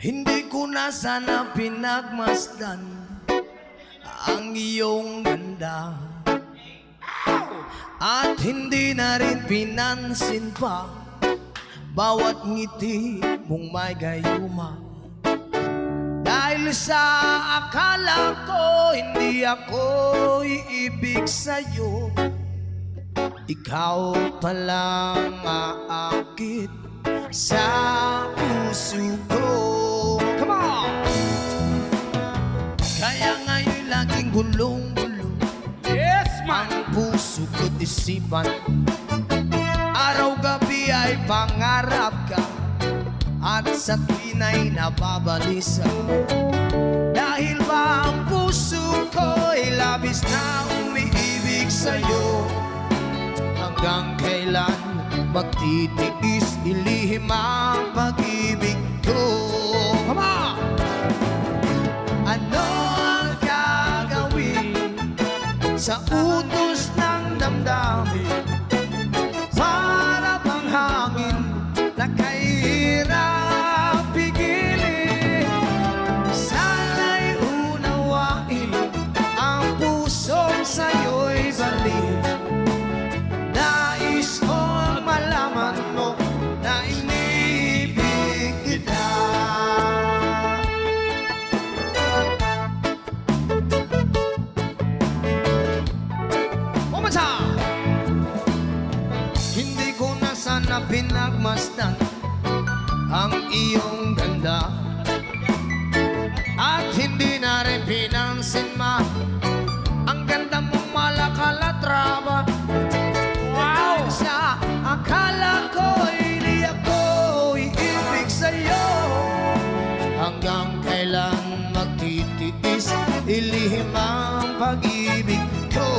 Hindi ko na sana pinagmasdan ang iyong ganda, at hindi na rin pinansin pa bawat ngiti mong may gayuma. Dahil sa akala ko hindi ako iibig sa'yo, ikaw palang aakit sa puso ko. Come on! Kaya ngayon laging gulong-gulong, Yes, man! ang puso ko't isipan. Araw-gabi ay pangarap ka, at sa tuwina'y nababalisa. Dahil ba ang puso ko'y labis na umiibig sa'yo, hanggang kailan magtitiis ilihim ang pag-ibig ko? Come on! Ano ang gagawin sa utos ng damdamin? Para bang hangin na kahirap pigilin. Sana'y unawain ang pusong sa'yo'y balik. Nais kong malaman mo na inibig kita. One more time! Hindi ko na sana pinagmasdan ang iyong ganda, at hindi na rin pinansin ma ang ganda mong malakalatraba. Wow! Sa akala ko hindi ako iibig sa'yo, hanggang kailan magtitiis ilihim ang pag-ibig ko.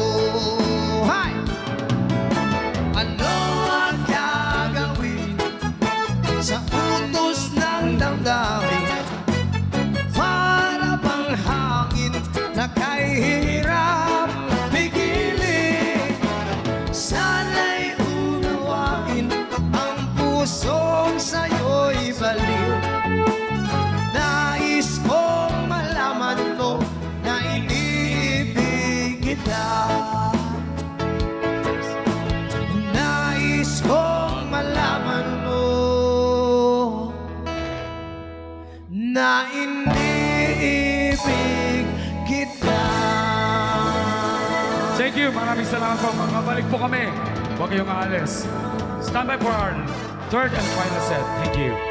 Hi! Ano ang gagawin sa utos ng damdamin? Para bang hangin na kahirap pigilin. Sana'y unawain ang pusong sa'yo'y baliw. Nais kong malaman mo na inibig kita. Nais kong malaman mo na inibig kita. Thank you. Maraming salamat po. Mabalik po kami. Huwag kayong aalis. Stand by for our third and final set. Thank you.